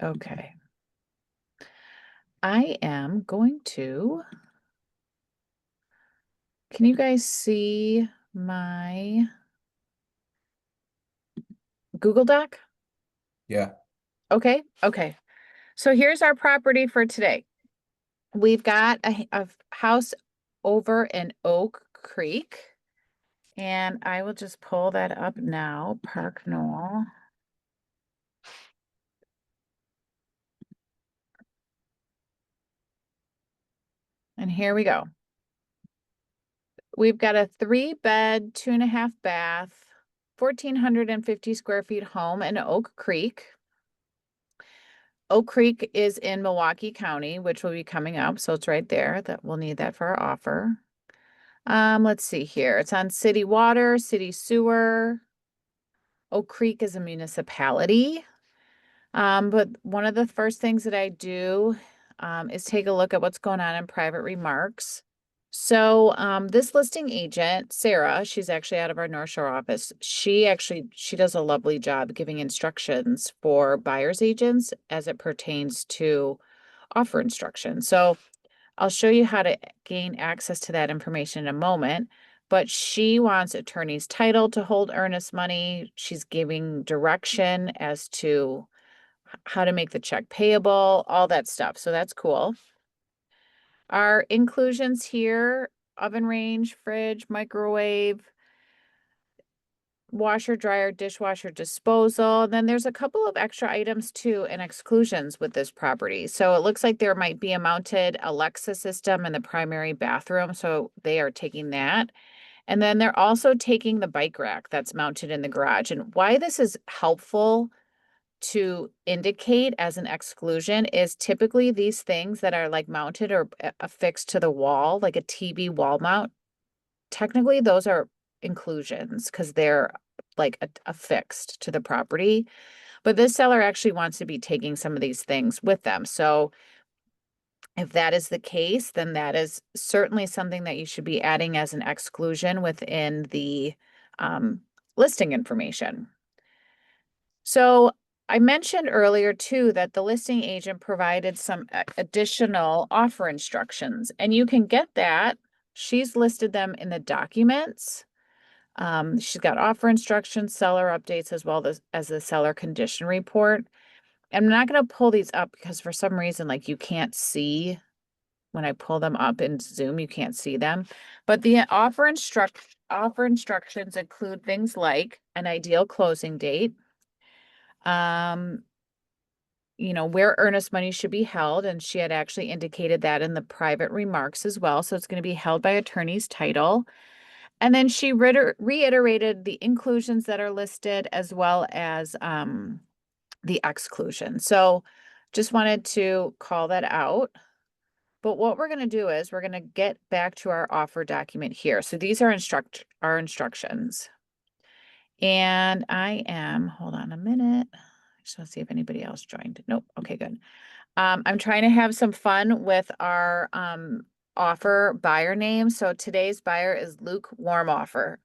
Okay. I am going to, can you guys see my Google Doc? Yeah. Okay. Okay. So here's our property for today. We've got a house over in Oak Creek, and I will just pull that up now. Park Knoll. And here we go. We've got a 3-bed, 2.5 bath, 1,450 square feet home in Oak Creek. Oak Creek is in Milwaukee County, which will be coming up. So it's right there that we'll need that for our offer. Let's see here. It's on city water, city sewer. Oak Creek is a municipality. But one of the first things that I do is take a look at what's going on in private remarks. So this listing agent, Sarah, she's actually out of our North Shore office. She does a lovely job giving instructions for buyer's agents as it pertains to offer instructions. So I'll show you how to gain access to that information in a moment. But she wants attorney's title to hold earnest money. She's giving direction as to how to make the check payable, all that stuff. So that's cool. Our inclusions here, oven range, fridge, microwave, washer, dryer, dishwasher, disposal. Then there's a couple of extra items too and exclusions with this property. So it looks like there might be a mounted Alexa system in the primary bathroom. So they are taking that. And then they're also taking the bike rack that's mounted in the garage. And why this is helpful to indicate as an exclusion is typically these things that are like mounted or affixed to the wall, like a TV wall mount. Technically, those are inclusions because they're like affixed to the property. But this seller actually wants to be taking some of these things with them. So if that is the case, then that is certainly something that you should be adding as an exclusion within the um, listing information. So I mentioned earlier too that the listing agent provided some additional offer instructions, and you can get that. She's listed them in the documents. She's got offer instructions, seller updates, as well as the seller condition report. I'm not going to pull these up because for some reason, like you can't see when I pull them up in Zoom, you can't see them. But the offer instructions include things like an ideal closing date, um, where earnest money should be held. And she had actually indicated that in the private remarks as well. So it's going to be held by attorney's title. And then she reiterated the inclusions that are listed as well as the exclusion. So just wanted to call that out. But what we're going to do is we're going to get back to our offer document here. So these are our instructions. And hold on a minute. I just want to see if anybody else joined. Nope. Okay, good. I'm trying to have some fun with our offer buyer name. So today's buyer is Luke Warmoffer.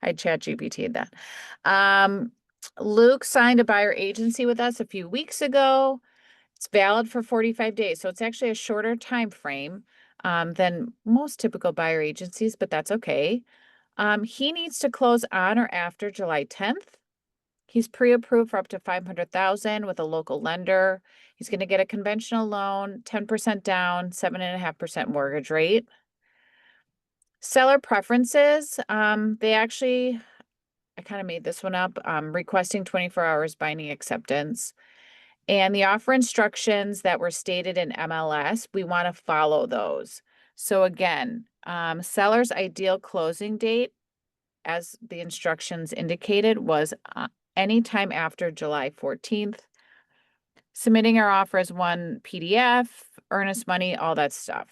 I chat GPT'd that. Luke signed a buyer agency with us a few weeks ago. It's valid for 45 days. So it's actually a shorter time frame than most typical buyer agencies, but that's okay. He needs to close on or after July 10th. He's pre-approved for up to 500,000 with a local lender. He's going to get a conventional loan, 10% down, 7.5% mortgage rate. Seller preferences, I kind of made this one up, requesting 24 hours binding acceptance. And the offer instructions that were stated in MLS, we want to follow those. So again, seller's ideal closing date, as the instructions indicated, was anytime after July 14th. Submitting our offer as one PDF, earnest money, all that stuff.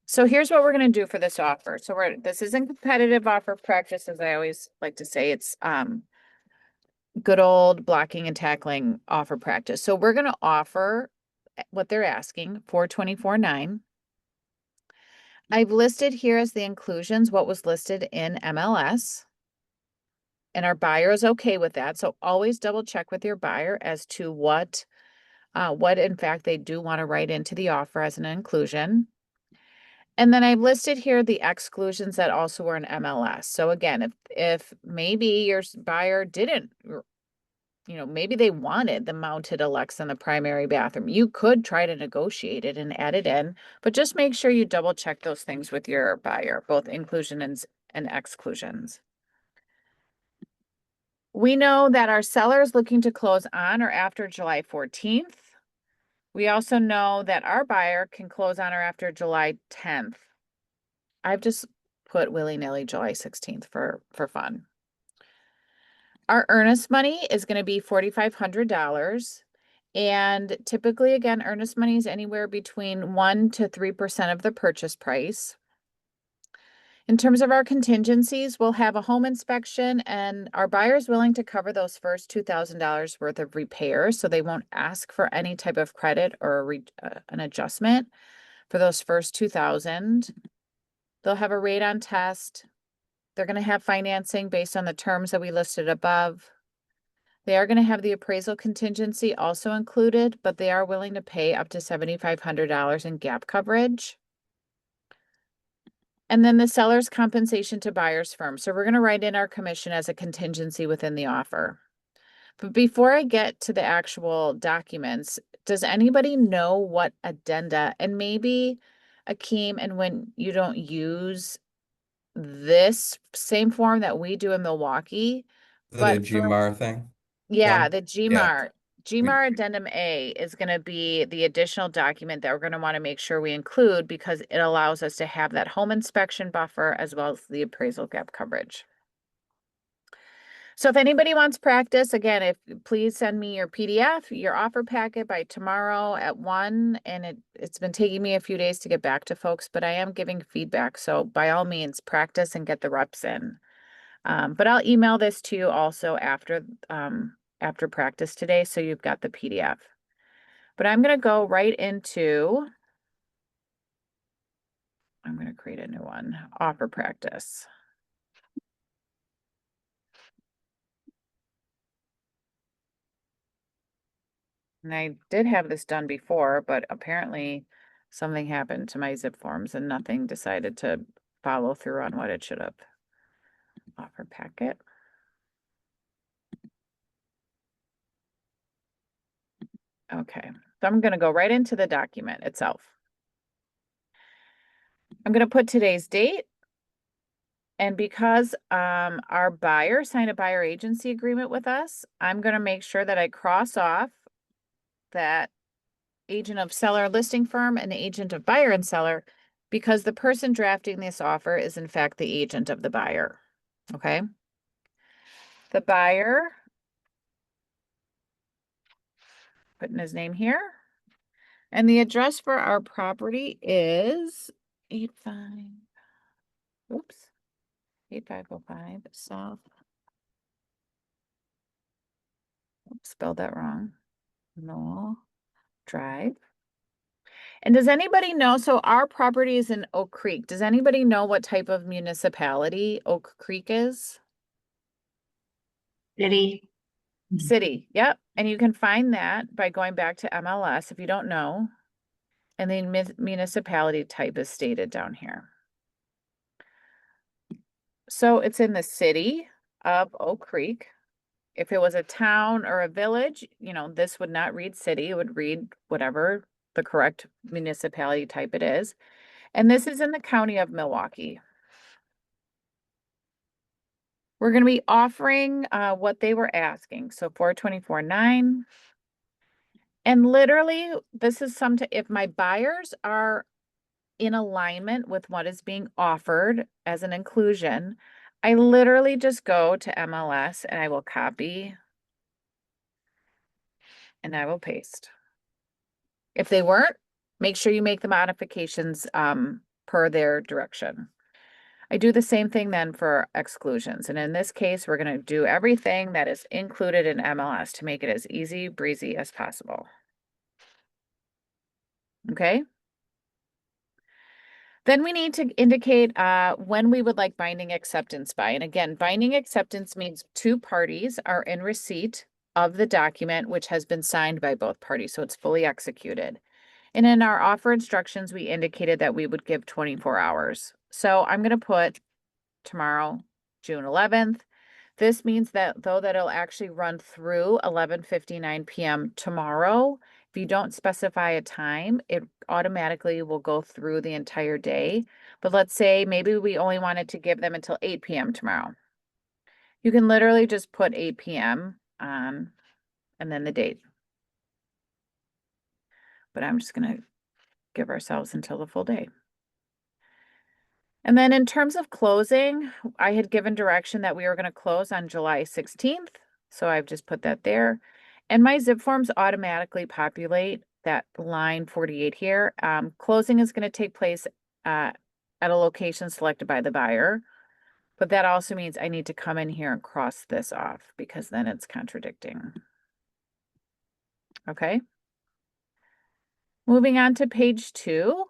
So here's what we're going to do for this offer. So this isn't competitive offer practice, as I always like to say. It's good old blocking and tackling offer practice. So we're going to offer what they're asking, 424.9. I've listed here as the inclusions what was listed in MLS. and our buyer is okay with that. So always double check with your buyer as to what in fact they do want to write into the offer as an inclusion. And then I've listed here the exclusions that also were in MLS. So again, if maybe your buyer didn't, maybe they wanted the mounted Alexa in the primary bathroom, you could try to negotiate it and add it in, but just make sure you double check those things with your buyer, both inclusions and exclusions. We know that our seller is looking to close on or after July 14th. We also know that our buyer can close on or after July 10th. I've just put willy-nilly July 16th for fun. Our earnest money is going to be $4,500. And typically, again, earnest money is anywhere between 1 to 3% of the purchase price. In terms of our contingencies, we'll have a home inspection, and our buyer is willing to cover those first $2,000 worth of repairs, so they won't ask for any type of credit or an adjustment for those first $2,000. They'll have a radon test. They're going to have financing based on the terms that we listed above. They are going to have the appraisal contingency also included, but they are willing to pay up to $7,500 in gap coverage. And then the seller's compensation to buyer's firm. So we're going to write in our commission as a contingency within the offer. But before I get to the actual documents, does anybody know what addenda, and maybe Akeem, and when you don't use this same form that we do in Milwaukee, Is it a but for, GMAR thing? yeah, One? the Yeah. GMAR Addendum A is going to be the additional document that we're going to want to make sure we include because it allows us to have that home inspection buffer as well as the appraisal gap coverage. So if anybody wants practice, again, please send me your PDF, your offer packet by tomorrow at 1. And it's been taking me a few days to get back to folks, but I am giving feedback. So by all means, practice and get the reps in. But I'll email this to you also after practice today, so you've got the PDF. But I'm going to go right into, I'm going to create a new one, offer practice. And I did have this done before, but apparently something happened to my zip forms and nothing decided to follow through on what it should have. Offer packet. Okay, so I'm going to go right into the document itself. I'm going to put today's date. And because our buyer signed a buyer agency agreement with us, I'm going to make sure that I cross off that agent of seller listing firm and the agent of buyer and seller, because the person drafting this offer is in fact the agent of the buyer. Okay. The buyer, putting his name here. And the address for our property is 8505 South. Oops, spelled that wrong. Knoll Drive. And does anybody know, so our property is in Oak Creek. Does anybody know what type of municipality Oak Creek is? City. City, yep. And you can find that by going back to MLS if you don't know. And the municipality type is stated down here. So it's in the city of Oak Creek. If it was a town or a village, this would not read city, it would read whatever the correct municipality type it is. And this is in the county of Milwaukee. We're going to be offering what they were asking. So $424,900. And literally, this is if my buyers are in alignment with what is being offered as an inclusion, I literally just go to MLS and I will copy and I will paste. If they weren't, make sure you make the modifications per their direction. I do the same thing then for exclusions. And in this case, we're going to do everything that is included in MLS to make it as easy breezy as possible. Okay. Then we need to indicate when we would like binding acceptance by. And again, binding acceptance means two parties are in receipt of the document which has been signed by both parties, so it's fully executed. And in our offer instructions, we indicated that we would give 24 hours. So I'm going to put tomorrow, June 11th. This means that though that it'll actually run through 11:59 p.m. tomorrow, if you don't specify a time, it automatically will go through the entire day. But let's say maybe we only wanted to give them until 8 p.m. tomorrow. You can literally just put 8 p.m. on and then the date. But I'm just going to give ourselves until the full day. And then in terms of closing, I had given direction that we were going to close on July 16th. So I've just put that there. And my zip forms automatically populate that line 48 here. Closing is going to take place at a location selected by the buyer. But that also means I need to come in here and cross this off because then it's contradicting. Okay. Moving on to page 2.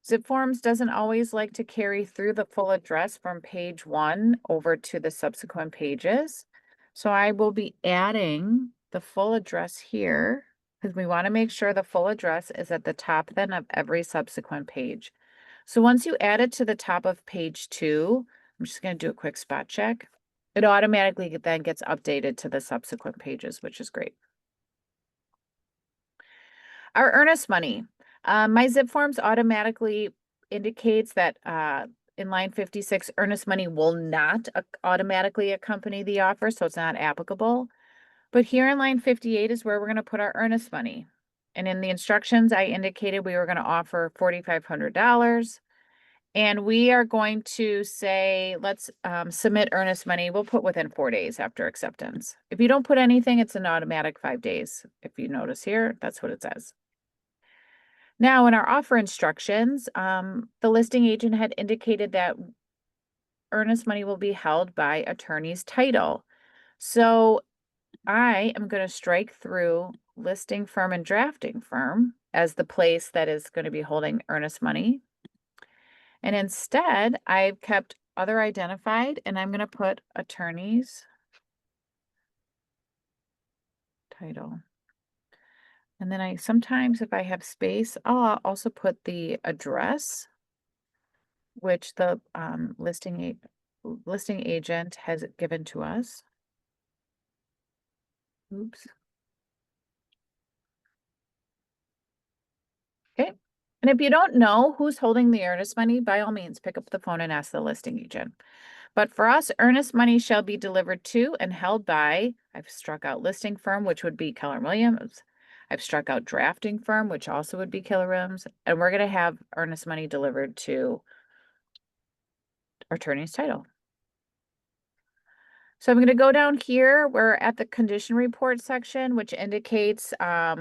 Zip forms doesn't always like to carry through the full address from page 1 over to the subsequent pages. So I will be adding the full address here because we want to make sure the full address is at the top then of every subsequent page. So once you add it to the top of page 2, I'm just going to do a quick spot check. It automatically then gets updated to the subsequent pages, which is great. Our earnest money. My zip forms automatically indicates that in line 56, earnest money will not automatically accompany the offer, so it's not applicable. But here in line 58 is where we're going to put our earnest money. And in the instructions, I indicated we were going to offer $4,500. And we are going to say, let's submit earnest money. We'll put within 4 days after acceptance. If you don't put anything, it's an automatic 5 days. If you notice here, that's what it says. Now, in our offer instructions, the listing agent had indicated that earnest money will be held by attorney's title. So I am going to strike through listing firm and drafting firm as the place that is going to be holding earnest money. And instead, I've kept other identified, and I'm going to put attorney's title. And then I sometimes, if I have space, I'll also put the address, which the listing agent has given to us. Oops. Okay. And if you don't know who's holding the earnest money, by all means, pick up the phone and ask the listing agent. But for us, earnest money shall be delivered to and held by, I've struck out listing firm, which would be Keller Williams. I've struck out drafting firm, which also would be Keller Williams. And we're going to have earnest money delivered to attorney's title. So I'm going to go down here. We're at the condition report section, which indicates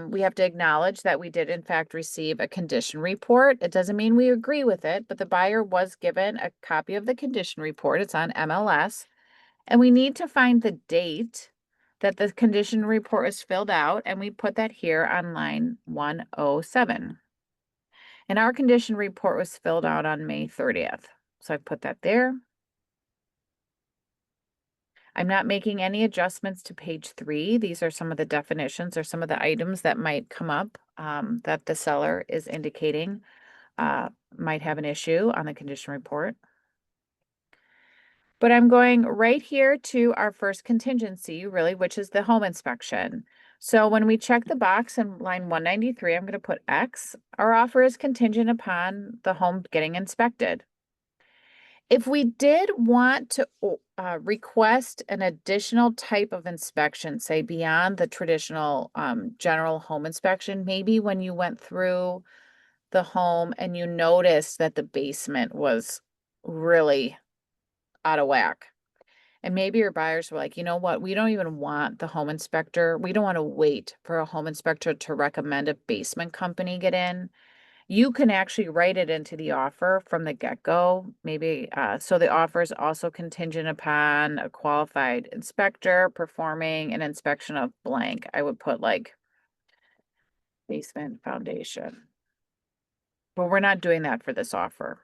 we have to acknowledge that we did in fact receive a condition report. It doesn't mean we agree with it, but the buyer was given a copy of the condition report. It's on MLS. And we need to find the date that the condition report was filled out, and we put that here on line 107. And our condition report was filled out on May 30th. So I put that there. I'm not making any adjustments to page 3. These are some of the definitions or some of the items that might come up that the seller is indicating might have an issue on the condition report. But I'm going right here to our first contingency, really, which is the home inspection. So when we check the box in line 193, I'm going to put X. Our offer is contingent upon the home getting inspected. If we did want to request an additional type of inspection, say beyond the traditional general home inspection, maybe when you went through the home and you noticed that the basement was really out of whack. And maybe your buyers were like, you know what, we don't even want the home inspector. We don't want to wait for a home inspector to recommend a basement company get in. You can actually write it into the offer from the get-go. Maybe so the offer is also contingent upon a qualified inspector performing an inspection of blank. I would put like basement foundation. But we're not doing that for this offer.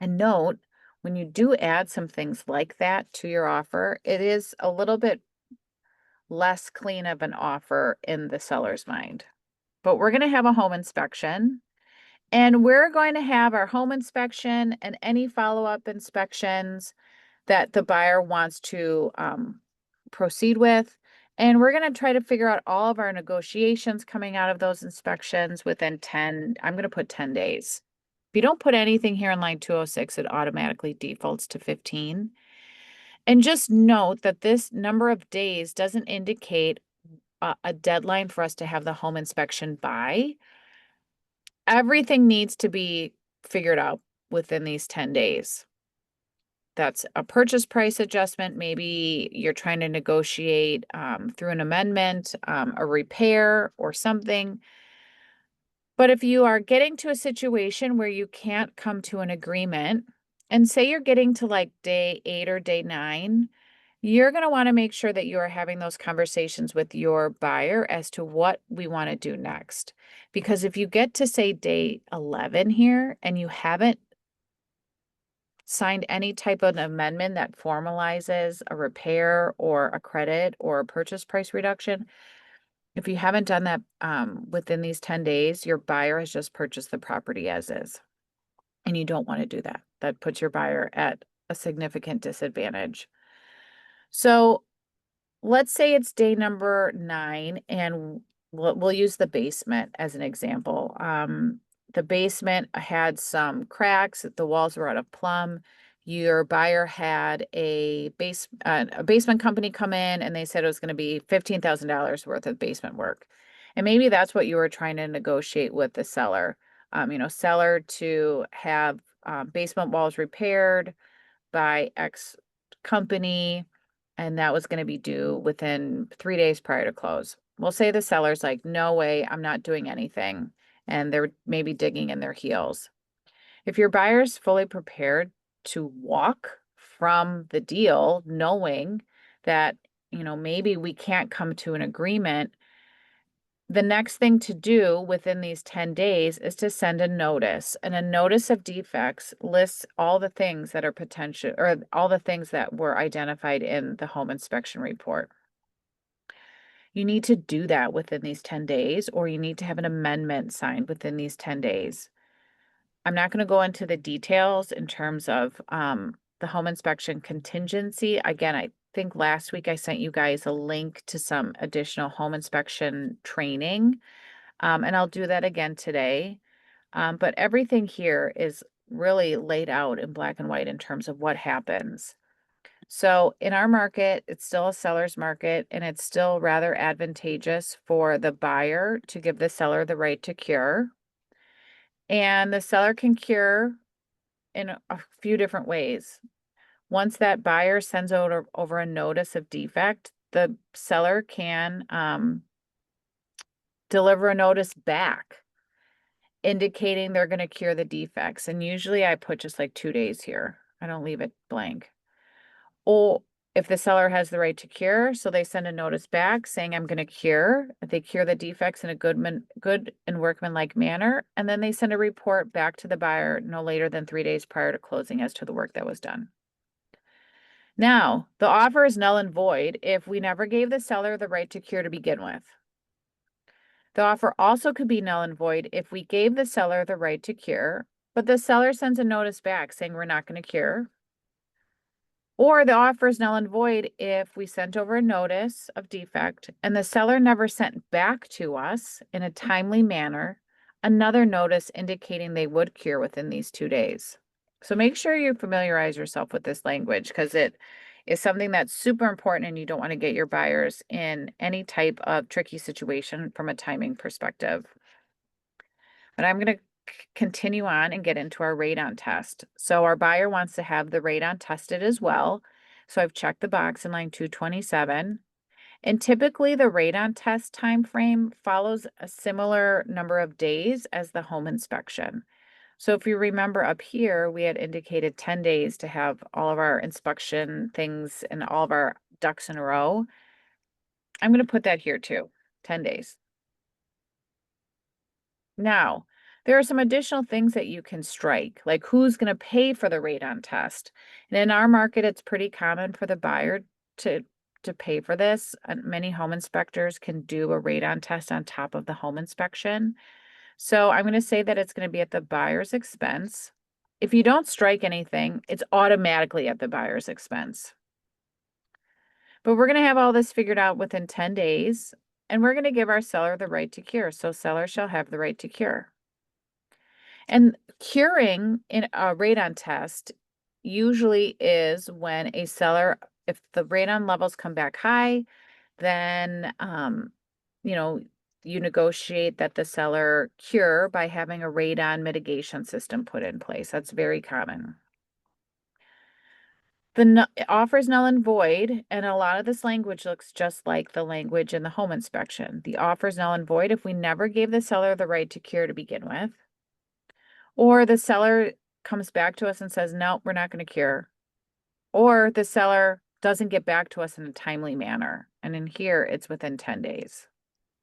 And note, when you do add some things like that to your offer, it is a little bit less clean of an offer in the seller's mind. But we're going to have a home inspection, and we're going to have our home inspection and any follow-up inspections that the buyer wants to proceed with. And we're going to try to figure out all of our negotiations coming out of those inspections within 10, I'm going to put 10 days. If you don't put anything here in line 206, it automatically defaults to 15. And just note that this number of days doesn't indicate a deadline for us to have the home inspection by. Everything needs to be figured out within these 10 days. That's a purchase price adjustment. Maybe you're trying to negotiate through an amendment, a repair or something. But if you are getting to a situation where you can't come to an agreement, and say you're getting to like day 8 or day 9, you're going to want to make sure that you are having those conversations with your buyer as to what we want to do next. Because if you get to say day 11 here and you haven't signed any type of amendment that formalizes a repair or a credit or a purchase price reduction, if you haven't done that within these 10 days, your buyer has just purchased the property as is. And you don't want to do that. That puts your buyer at a significant disadvantage. So let's say it's day number 9, and we'll use the basement as an example. The basement had some cracks, the walls were out of plumb. Your buyer had a basement company come in, and they said it was going to be $15,000 worth of basement work. And maybe that's what you were trying to negotiate with the seller. Seller to have basement walls repaired by X company, and that was going to be due within 3 days prior to close. We'll say the seller's like, no way, I'm not doing anything. And they're maybe digging in their heels. If your buyer's fully prepared to walk from the deal, knowing that, maybe we can't come to an agreement, the next thing to do within these 10 days is to send a notice. And a notice of defects lists all the things that are potential, or all the things that were identified in the home inspection report. You need to do that within these 10 days, or you need to have an amendment signed within these 10 days. I'm not going to go into the details in terms of the home inspection contingency. Again, I think last week I sent you guys a link to some additional home inspection training, and I'll do that again today. But everything here is really laid out in black and white in terms of what happens. So in our market, it's still a seller's market, and it's still rather advantageous for the buyer to give the seller the right to cure. And the seller can cure in a few different ways. Once that buyer sends over a notice of defect, the seller can deliver a notice back indicating they're going to cure the defects. And usually I put just like 2 days here. I don't leave it blank. Or if the seller has the right to cure, so they send a notice back saying, I'm going to cure. They cure the defects in a good and workmanlike manner. And then they send a report back to the buyer no later than 3 days prior to closing as to the work that was done. Now, the offer is null and void if we never gave the seller the right to cure to begin with. The offer also could be null and void if we gave the seller the right to cure, but the seller sends a notice back saying we're not going to cure. Or the offer is null and void if we sent over a notice of defect and the seller never sent back to us in a timely manner another notice indicating they would cure within these 2 days. So make sure you familiarize yourself with this language, because it is something that's super important and you don't want to get your buyers in any type of tricky situation from a timing perspective. But I'm going to continue on and get into our radon test. So our buyer wants to have the radon tested as well. So I've checked the box in line 227. And typically the radon test time frame follows a similar number of days as the home inspection. So if you remember up here, we had indicated 10 days to have all of our inspection things and all of our ducks in a row. I'm going to put that here too, 10 days. Now, There are some additional things that you can strike, like who's going to pay for the radon test. And in our market, it's pretty common for the buyer to pay for this. Many home inspectors can do a radon test on top of the home inspection. So I'm going to say that it's going to be at the buyer's expense. If you don't strike anything, it's automatically at the buyer's expense. But we're going to have all this figured out within 10 days, and we're going to give our seller the right to cure. So seller shall have the right to cure. And curing in a radon test usually is when a seller, if the radon levels come back high, then, you know, you negotiate that the seller cure by having a radon mitigation system put in place. That's very common. The offer is null and void, and a lot of this language looks just like the language in the home inspection. The offer is null and void if we never gave the seller the right to cure to begin with, or the seller comes back to us and says, no, we're not going to cure, or the seller doesn't get back to us in a timely manner. And in here, it's within 10 days.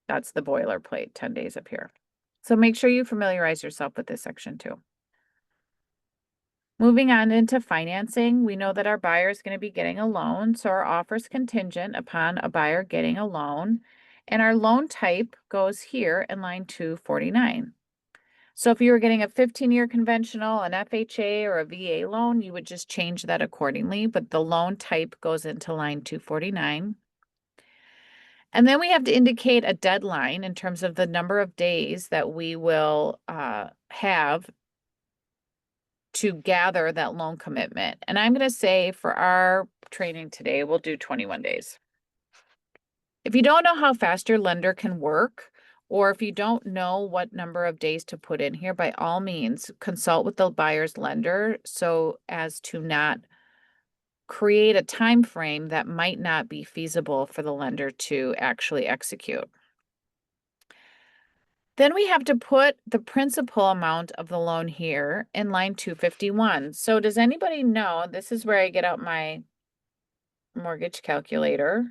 That's the boilerplate, 10 days up here. So make sure you familiarize yourself with this section too. Moving on into financing, we know that our buyer is going to be getting a loan, so our offer is contingent upon a buyer getting a loan, and our loan type goes here in line 249. So if you were getting a 15-year conventional, an FHA, or a VA loan, you would just change that accordingly, but the loan type goes into line 249. And then we have to indicate a deadline in terms of the number of days that we will have to gather that loan commitment. And I'm going to say for our training today, we'll do 21 days. If you don't know how fast your lender can work, or if you don't know what number of days to put in here, by all means, consult with the buyer's lender so as to not create a time frame that might not be feasible for the lender to actually execute. Then we have to put the principal amount of the loan here in line 251. So does anybody know, this is where I get out my mortgage calculator.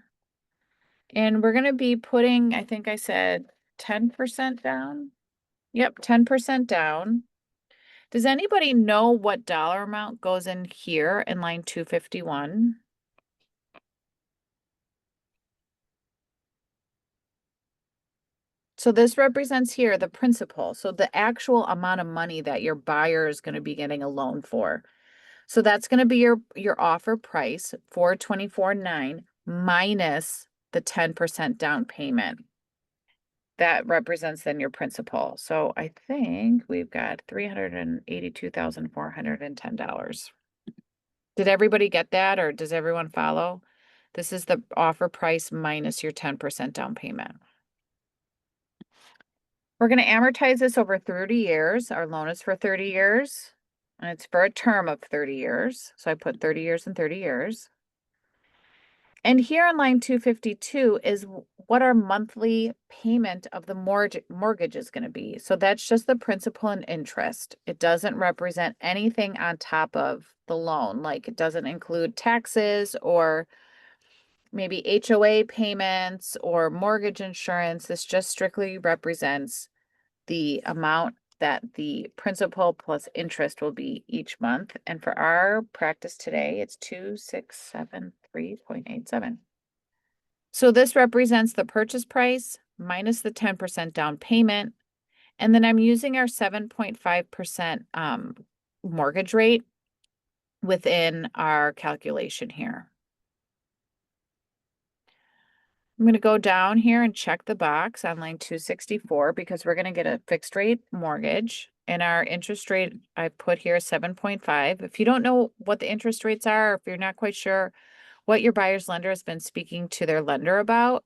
And we're going to be putting, I think I said 10% down. Yep, 10% down. Does anybody know what dollar amount goes in here in line 251? So this represents here the principal. So the actual amount of money that your buyer is going to be getting a loan for. So that's going to be your offer price, $424,900 minus the 10% down payment. That represents then your principal. So I think we've got $382,410. Did everybody get that, or does everyone follow? This is the offer price minus your 10% down payment. We're going to amortize this over 30 years. Our loan is for 30 years, and it's for a term of 30 years. So I put 30 years and 30 years. And here on line 252 is what our monthly payment of the mortgage is going to be. So that's just the principal and interest. It doesn't represent anything on top of the loan. Like it doesn't include taxes or maybe HOA payments or mortgage insurance. This just strictly represents the amount that the principal plus interest will be each month. And for our practice today, it's 2673.87. So this represents the purchase price minus the 10% down payment. And then I'm using our 7.5% mortgage rate within our calculation here. I'm going to go down here and check the box on line 264 because we're going to get a fixed rate mortgage, and our interest rate I put here is 7.5. If you don't know what the interest rates are, or if you're not quite sure what your buyer's lender has been speaking to their lender about,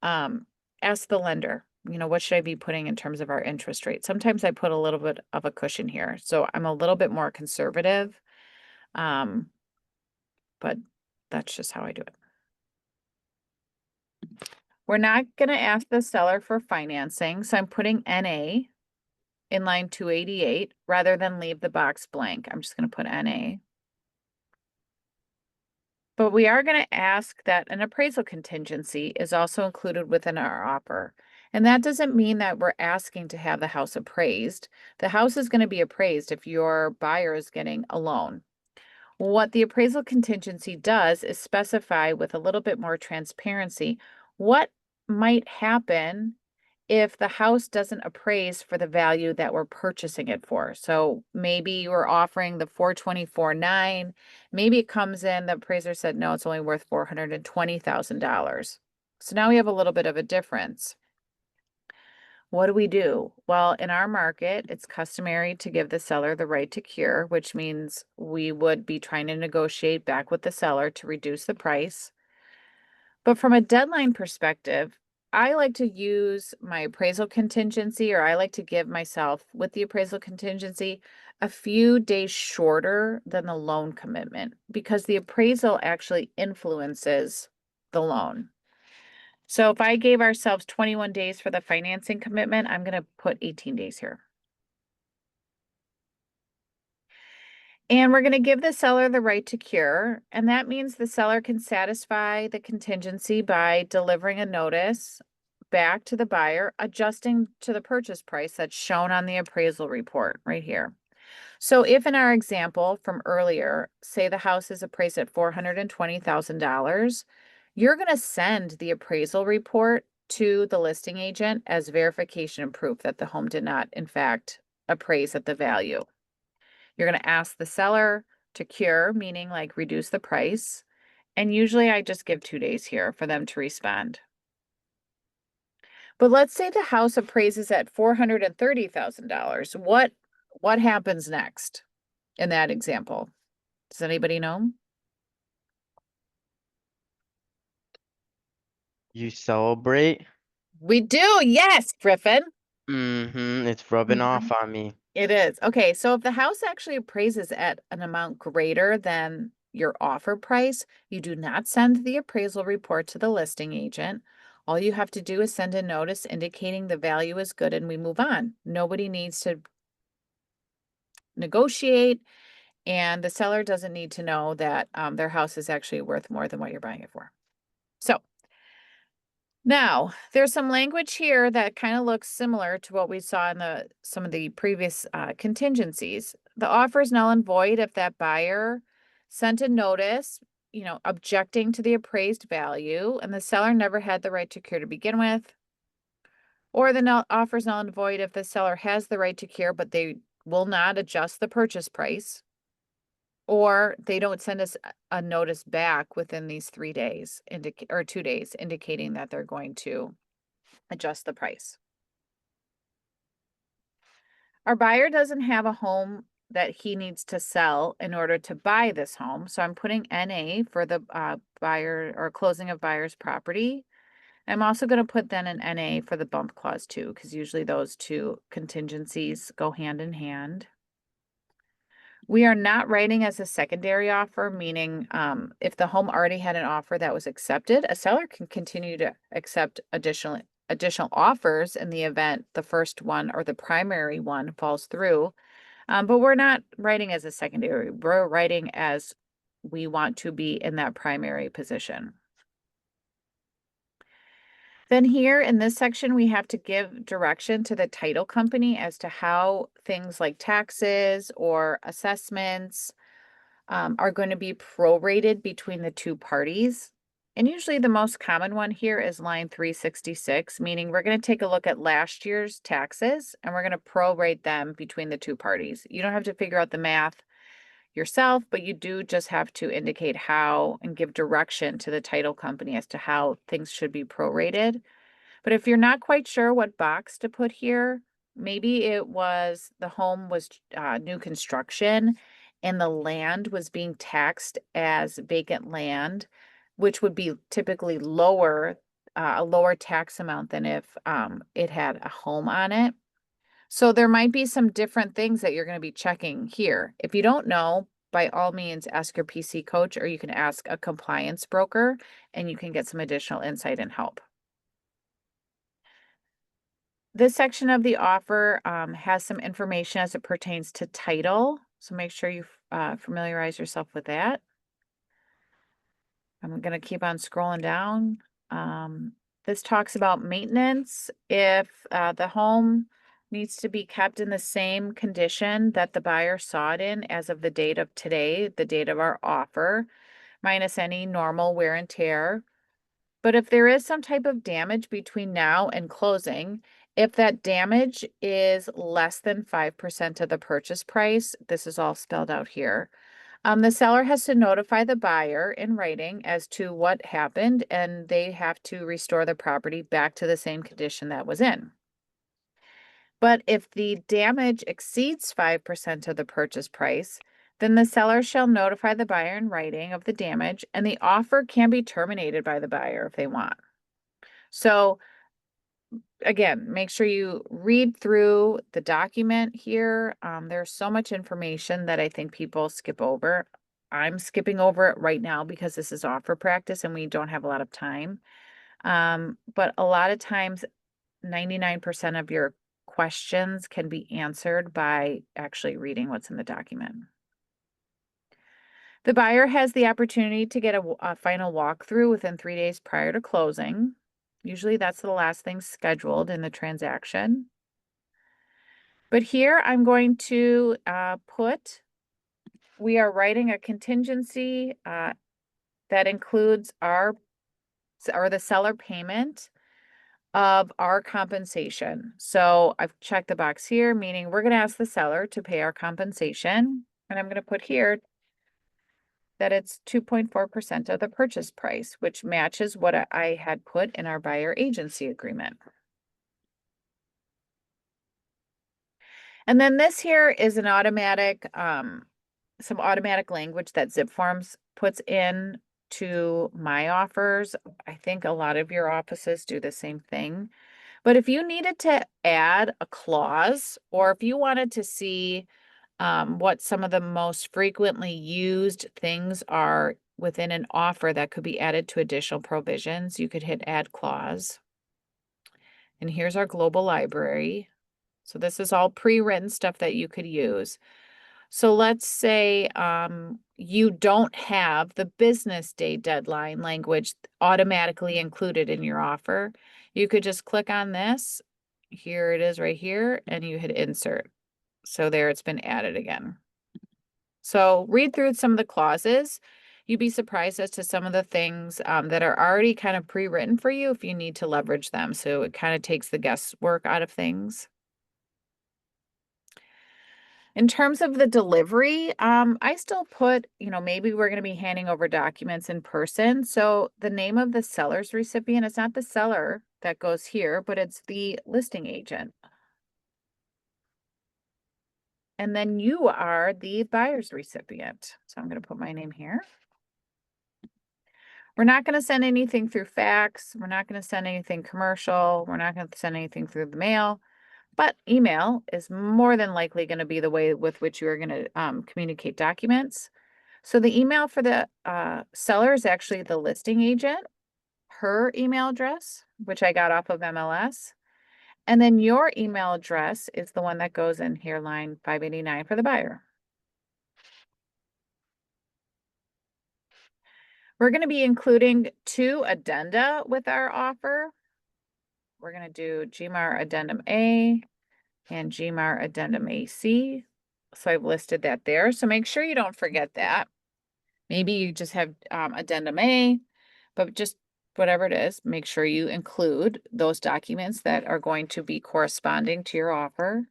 ask the lender, what should I be putting in terms of our interest rate? Sometimes I put a little bit of a cushion here, so I'm a little bit more conservative, but that's just how I do it. We're not going to ask the seller for financing, so I'm putting NA in line 288 rather than leave the box blank. I'm just going to put NA. But we are going to ask that an appraisal contingency is also included within our offer. And that doesn't mean that we're asking to have the house appraised. The house is going to be appraised if your buyer is getting a loan. What the appraisal contingency does is specify with a little bit more transparency what might happen if the house doesn't appraise for the value that we're purchasing it for. So maybe you were offering the 424.9, maybe it comes in, the appraiser said, no, it's only worth $420,000. So now we have a little bit of a difference. What do we do? Well, in our market, it's customary to give the seller the right to cure, which means we would be trying to negotiate back with the seller to reduce the price. But from a deadline perspective, I like to use my appraisal contingency, or I like to give myself with the appraisal contingency a few days shorter than the loan commitment because the appraisal actually influences the loan. So if I gave ourselves 21 days for the financing commitment, I'm going to put 18 days here. And we're going to give the seller the right to cure. And that means the seller can satisfy the contingency by delivering a notice back to the buyer, adjusting to the purchase price that's shown on the appraisal report right here. So if in our example from earlier, say the house is appraised at $420,000, you're going to send the appraisal report to the listing agent as verification and proof that the home did not, in fact, appraise at the value. You're going to ask the seller to cure, meaning like reduce the price. And usually I just give 2 days here for them to respond. But let's say the house appraises at $430,000. What happens next in that example? Does anybody know? You celebrate? We do. Yes, Griffin. It's rubbing Mhm. off on me. It is. Okay, so if the house actually appraises at an amount greater than your offer price, you do not send the appraisal report to the listing agent. All you have to do is send a notice indicating the value is good and we move on. Nobody needs to negotiate, and the seller doesn't need to know that their house is actually worth more than what you're buying it for. So now, there's some language here that kind of looks similar to what we saw in some of the previous contingencies. The offer is null and void if that buyer sent a notice, objecting to the appraised value, and the seller never had the right to cure to begin with. Or the offer is null and void if the seller has the right to cure, but they will not adjust the purchase price, or they don't send us a notice back within these 3 days, or 2 days, indicating that they're going to adjust the price. Our buyer doesn't have a home that he needs to sell in order to buy this home. So I'm putting NA for the buyer or closing of buyer's property. I'm also going to put then an NA for the bump clause too, because usually those two contingencies go hand in hand. We are not writing as a secondary offer, meaning if the home already had an offer that was accepted, a seller can continue to accept additional offers in the event the first one or the primary one falls through. But we're not writing as a secondary. We're writing as we want to be in that primary position. Then here in this section, we have to give direction to the title company as to how things like taxes or assessments are going to be prorated between the two parties. And usually the most common one here is line 366, meaning we're going to take a look at last year's taxes and we're going to prorate them between the two parties. You don't have to figure out the math yourself, but you do just have to indicate how and give direction to the title company as to how things should be prorated. But if you're not quite sure what box to put here, maybe it was the home was new construction and the land was being taxed as vacant land, which would be typically a lower tax amount than if it had a home on it. So there might be some different things that you're going to be checking here. If you don't know, by all means, ask your PC coach, or you can ask a compliance broker and you can get some additional insight and help. This section of the offer has some information as it pertains to title. So make sure you familiarize yourself with that. I'm going to keep on scrolling down. This talks about maintenance. If the home needs to be kept in the same condition that the buyer saw it in as of the date of today, the date of our offer, minus any normal wear and tear. But if there is some type of damage between now and closing, if that damage is less than 5% of the purchase price, this is all spelled out here. The seller has to notify the buyer in writing as to what happened, and they have to restore the property back to the same condition that was in. But if the damage exceeds 5% of the purchase price, then the seller shall notify the buyer in writing of the damage, and the offer can be terminated by the buyer if they want. So again, make sure you read through the document here. There's so much information that I think people skip over. I'm skipping over it right now because this is offer practice and we don't have a lot of time. But a lot of times, 99% of your questions can be answered by actually reading what's in the document. The buyer has the opportunity to get a final walkthrough within 3 days prior to closing. Usually that's the last thing scheduled in the transaction. But here I'm going to we are writing a contingency that includes the seller payment of our compensation. So I've checked the box here, meaning we're going to ask the seller to pay our compensation. And I'm going to put here that it's 2.4% of the purchase price, which matches what I had put in our buyer agency agreement. And then this here is an automatic, some automatic language that Zip Forms puts in to my offers. I think a lot of your offices do the same thing. But if you needed to add a clause, or if you wanted to see what some of the most frequently used things are within an offer that could be added to additional provisions, you could hit add clause. And here's our global library. So this is all pre-written stuff that you could use. So let's say you don't have the business day deadline language automatically included in your offer. You could just click on this. Here it is right here, and you hit insert. So there it's been added again. So read through some of the clauses. You'd be surprised as to some of the things that are already kind of pre-written for you if you need to leverage them. So it kind of takes the guesswork out of things. In terms of the delivery, I still put, maybe we're going to be handing over documents in person. So the name of the seller's recipient is not the seller that goes here, but it's the listing agent. And then you are the buyer's recipient. So I'm going to put my name here. We're not going to send anything through fax. We're not going to send anything commercial. We're not going to send anything through the mail. But email is more than likely going to be the way with which you are going to communicate documents. So the email for the seller is actually the listing agent, her email address, which I got off of MLS. And then your email address is the one that goes in here, line 589 for the buyer. We're going to be including 2 addenda with our offer. We're going to do GMAR Addendum A and GMAR Addendum AC. So I've listed that there. So make sure you don't forget that. Maybe you just have Addendum A, but just whatever it is, make sure you include those documents that are going to be corresponding to your offer.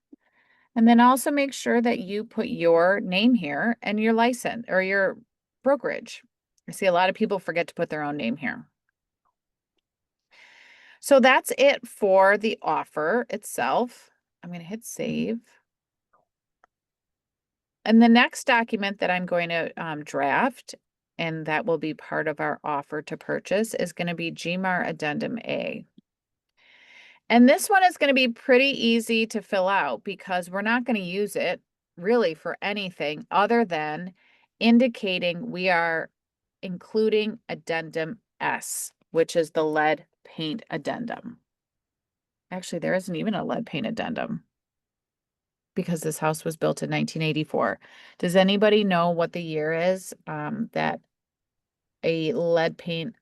And then also make sure that you put your name here and your license or your brokerage. I see a lot of people forget to put their own name here. So that's it for the offer itself. I'm going to hit save. And the next document that I'm going to draft, and that will be part of our offer to purchase, is going to be GMAR Addendum A. And this one is going to be pretty easy to fill out because we're not going to use it really for anything other than indicating we are including Addendum S, which is the lead paint addendum. Actually, there isn't even a lead paint addendum because this house was built in 1984. Does anybody know what the year is that a lead paint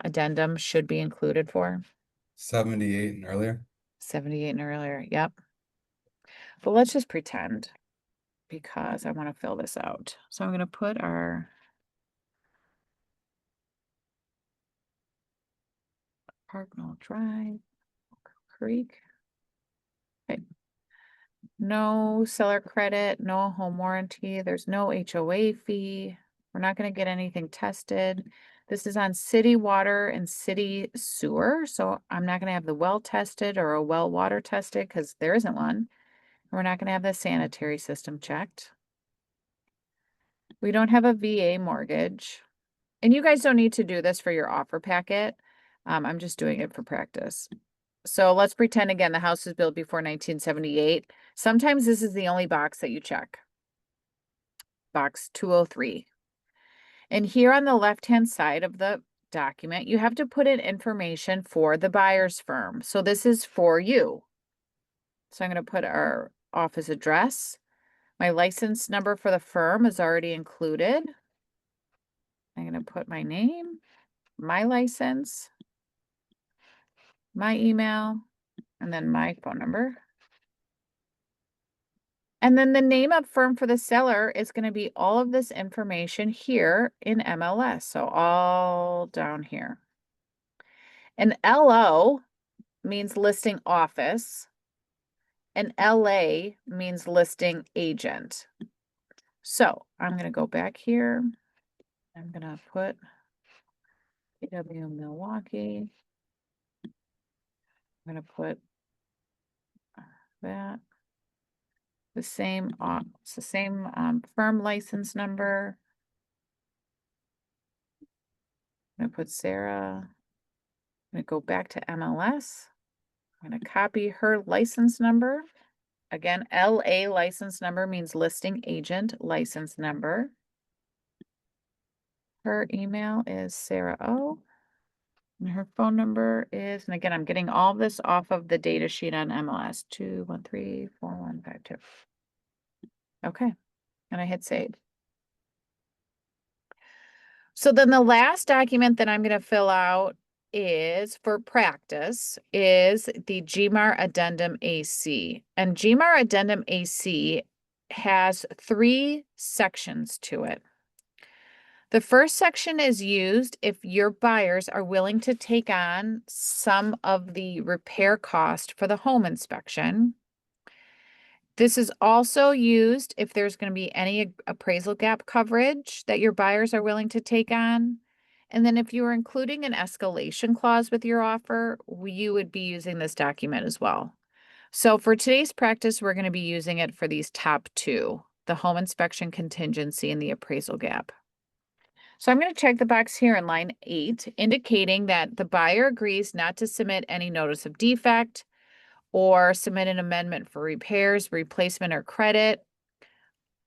addendum should be included for? 78 and earlier. 78 and earlier, yep. But let's just pretend because I want to fill this out. So I'm going to put our Parknell Drive, Oak Creek. Okay. No seller credit, no home warranty. There's no HOA fee. We're not going to get anything tested. This is on city water and city sewer. So I'm not going to have the well tested or a well water tested because there isn't one. We're not going to have the sanitary system checked. We don't have a VA mortgage. And you guys don't need to do this for your offer packet. I'm just doing it for practice. So let's pretend again the house was built before 1978. Sometimes this is the only box that you check. Box 203. And here on the left-hand side of the document, you have to put in information for the buyer's firm. So this is for you. So I'm going to put our office address. My license number for the firm is already included. I'm going to put my name, my license, my email, and then my phone number. And then the name of firm for the seller is going to be all of this information here in MLS. So all down here. An LO means listing office. And LA means listing agent. So I'm going to go back here. I'm going to put AW Milwaukee. I'm going to put that. The same, it's the same firm license number. I'm going to put Sarah. I'm going to go back to MLS. I'm going to copy her license number. Again, LA license number means listing agent license number. Her email is Sarah O. And her phone number is, and again, I'm getting all this off of the data sheet on MLS, 2134152. Okay, and I hit save. So then the last document that I'm going to fill out is for practice is the GMAR Addendum AC. And GMAR Addendum AC has 3 sections to it. The first section is used if your buyers are willing to take on some of the repair cost for the home inspection. This is also used if there's going to be any appraisal gap coverage that your buyers are willing to take on. And then if you are including an escalation clause with your offer, you would be using this document as well. So for today's practice, we're going to be using it for these top 2, the home inspection contingency and the appraisal gap. So I'm going to check the box here in line 8, indicating that the buyer agrees not to submit any notice of defect or submit an amendment for repairs, replacement, or credit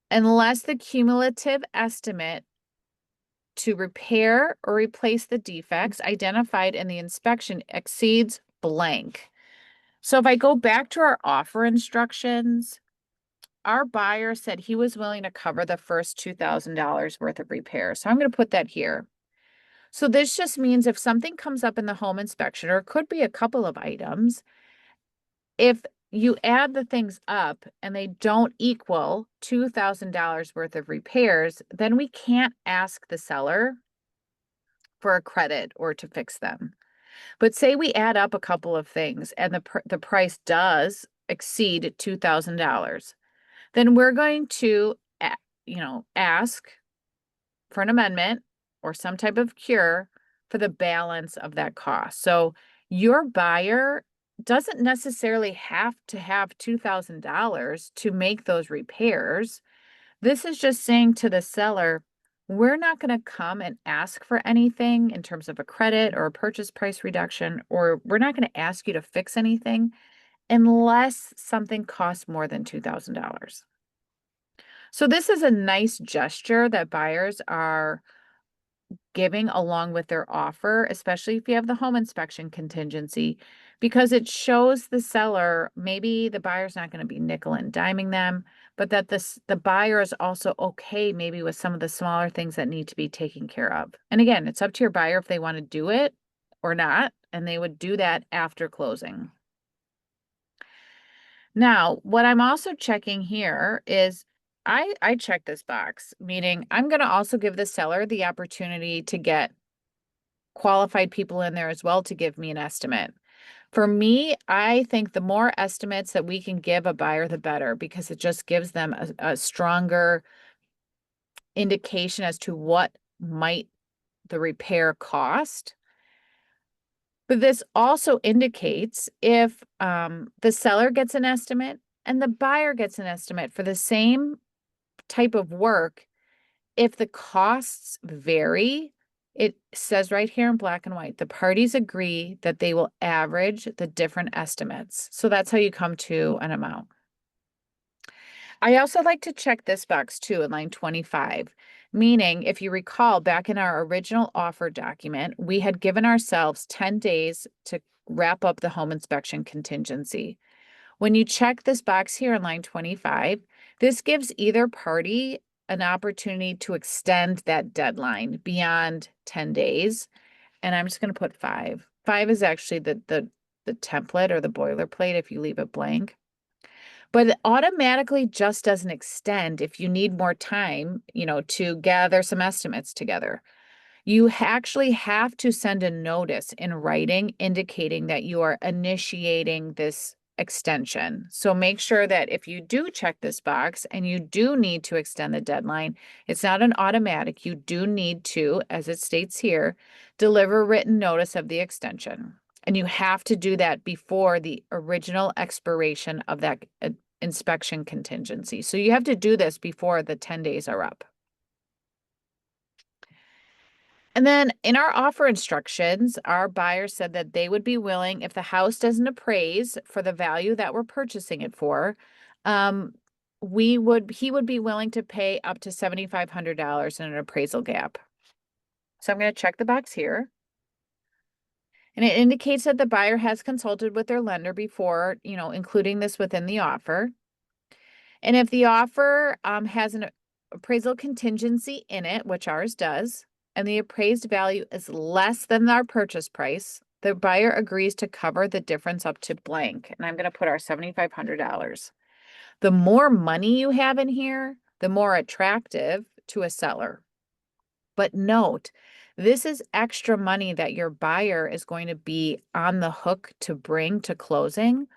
unless the cumulative estimate to repair or replace the defects identified in the inspection exceeds blank. So if I go back to our offer instructions, our buyer said he was willing to cover the first $2,000 worth of repairs. So I'm going to put that here. So this just means if something comes up in the home inspection, or it could be a couple of items, if you add the things up and they don't equal $2,000 worth of repairs, then we can't ask the seller for a credit or to fix them. But say we add up a couple of things and the price does exceed $2,000. Then we're going to, ask for an amendment or some type of cure for the balance of that cost. So your buyer doesn't necessarily have to have $2,000 to make those repairs. This is just saying to the seller, we're not going to come and ask for anything in terms of a credit or a purchase price reduction, or we're not going to ask you to fix anything unless something costs more than $2,000. So this is a nice gesture that buyers are giving along with their offer, especially if you have the home inspection contingency, because it shows the seller, maybe the buyer's not going to be nickel and diming them, but that the buyer is also okay maybe with some of the smaller things that need to be taken care of. And again, it's up to your buyer if they want to do it or not, and they would do that after closing. Now, what I'm also checking here is I check this box, meaning I'm going to also give the seller the opportunity to get qualified people in there as well to give me an estimate. For me, I think the more estimates that we can give a buyer, the better, because it just gives them a stronger indication as to what might the repair cost. But this also indicates if the seller gets an estimate and the buyer gets an estimate for the same type of work, if the costs vary, it says right here in black and white, the parties agree that they will average the different estimates. So that's how you come to an amount. I also like to check this box too in line 25, meaning if you recall back in our original offer document, we had given ourselves 10 days to wrap up the home inspection contingency. When you check this box here in line 25, this gives either party an opportunity to extend that deadline beyond 10 days. And I'm just going to put 5. 5 is actually the template or the boilerplate if you leave it blank. But it automatically just doesn't extend if you need more time, to gather some estimates together. You actually have to send a notice in writing indicating that you are initiating this extension. So make sure that if you do check this box and you do need to extend the deadline, it's not an automatic. You do need to, as it states here, deliver written notice of the extension. And you have to do that before the original expiration of that inspection contingency. So you have to do this before the 10 days are up. And then in our offer instructions, our buyer said that they would be willing, if the house doesn't appraise for the value that we're purchasing it for, he would be willing to pay up to $7,500 in an appraisal gap. So I'm going to check the box here. And it indicates that the buyer has consulted with their lender before, including this within the offer. And if the offer has an appraisal contingency in it, which ours does, and the appraised value is less than our purchase price, the buyer agrees to cover the difference up to blank. And I'm going to put our $7,500. The more money you have in here, the more attractive to a seller. But note, this is extra money that your buyer is going to be on the hook to bring to closing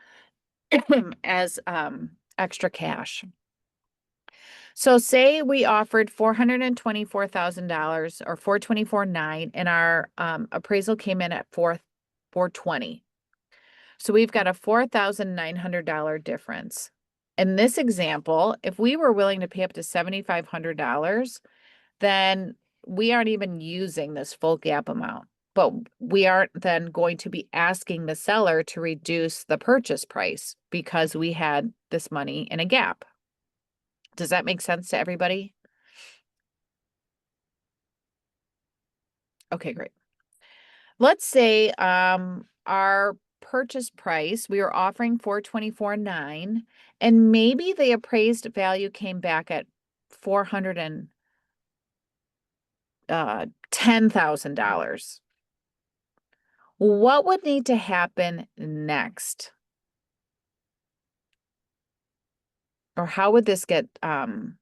as extra cash. So say we offered $424,000 or $424,900 and our appraisal came in at $420. So we've got a $4,900 difference. In this example, if we were willing to pay up to $7,500, then we aren't even using this full gap amount, but we aren't then going to be asking the seller to reduce the purchase price because we had this money in a gap. Does that make sense to everybody? Okay, great. Let's say our purchase price, we were offering $424,900, and maybe the appraised value came back at $410,000. What would need to happen next? Or how would this get kind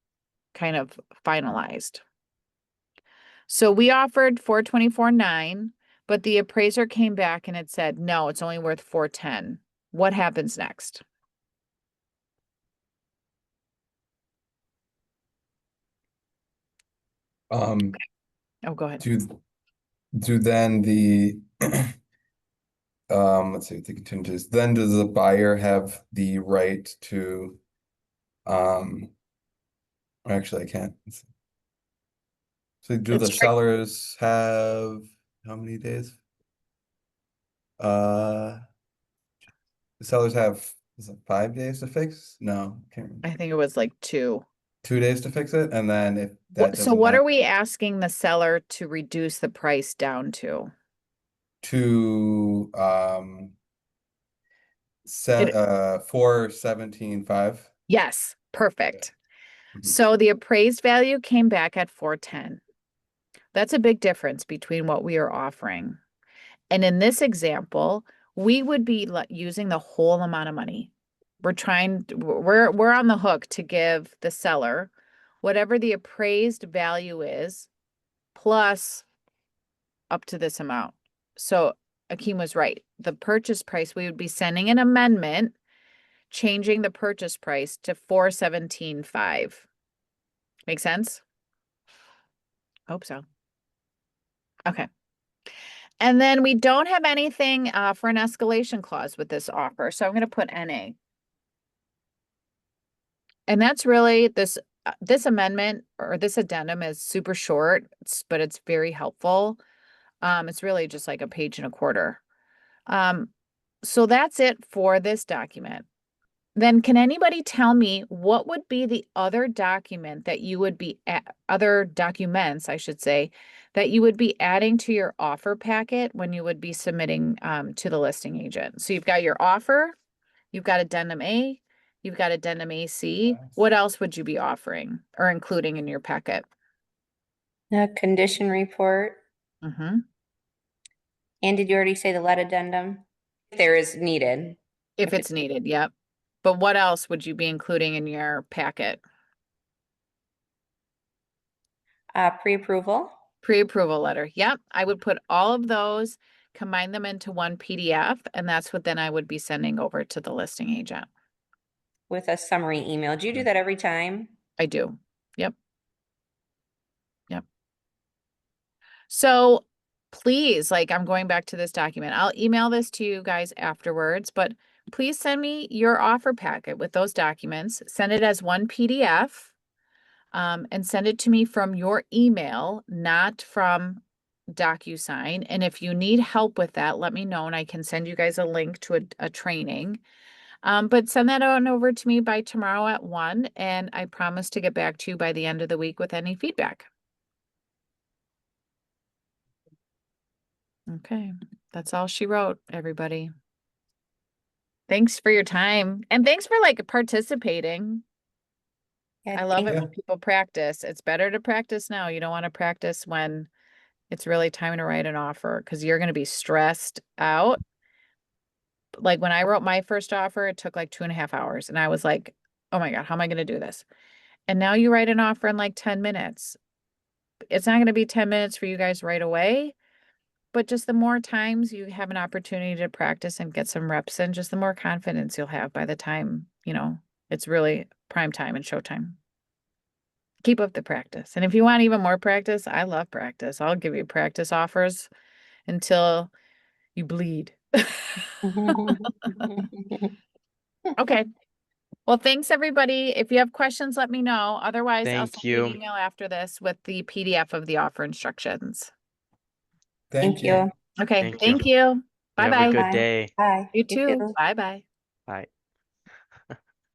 of finalized? So we offered $424,900, but the appraiser came back and it said, no, it's only worth $410,000. What happens next? Um, Oh, go ahead. do then let's see what the contingent is. Then does the buyer have the right to, actually I can't. So do the It's right. sellers have how many days? The sellers have, is it 5 days to fix? No, can't remember. I think it was like 2. 2 days to fix it, and then if that So doesn't what are happen, we asking the seller to reduce the price down to? to set It, 417.5. yes, perfect. Mhm. So the appraised value came back at 410. That's a big difference between what we are offering. And in this example, we would be using the whole amount of money. We're on the hook to give the seller whatever the appraised value is plus up to this amount. So Akeem was right. The purchase price, we would be sending an amendment, changing the purchase price to 417.5. Make sense? Hope so. Okay. And then we don't have anything for an escalation clause with this offer. So I'm going to put NA. And that's really this amendment or this addendum is super short, but it's very helpful. It's really just like a page and a quarter. So that's it for this document. Then can anybody tell me what would be the other document that you would be other documents, I should say, that you would be adding to your offer packet when you would be submitting to the listing agent? So you've got your offer, you've got addendum A, you've got addendum AC. What else would you be offering or including in your packet? A condition report. Mm-hmm. And did you already say the lead addendum? If there is needed. If it's needed, yep. But what else would you be including in your packet? Pre-approval. Pre-approval letter. Yep. I would put all of those, combine them into one PDF, and that's what then I would be sending over to the listing agent. With a summary email. Do you do that every time? I do. Yep. Yep. So please, like I'm going back to this document. I'll email this to you guys afterwards, but please send me your offer packet with those documents. Send it as one PDF. And send it to me from your email, not from DocuSign. And if you need help with that, let me know and I can send you guys a link to a training. But send that on over to me by tomorrow at 1, and I promise to get back to you by the end of the week with any feedback. Okay, that's all she wrote, everybody. Thanks for your time and thanks for like participating. Yeah, I love it you. when people practice. It's better to practice now. You don't want to practice when it's really time to write an offer because you're going to be stressed out. Like when I wrote my first offer, it took like 2.5 hours. And I was like, oh my God, how am I going to do this? And now you write an offer in like 10 minutes. It's not going to be 10 minutes for you guys right away, but just the more times you have an opportunity to practice and get some reps in, just the more confidence you'll have by the time, it's really prime time and showtime. Keep up the practice. And if you want even more practice, I love practice. I'll give you practice offers until you bleed. Okay. Well, thanks everybody. If you have questions, let me know. Otherwise, I'll Thank send you an you. email after this with the PDF of the offer instructions. Thank you. Okay. Thank you. Thank you. You have a Bye-bye. good Bye. day. Bye. You You too. too. Bye-bye. Bye.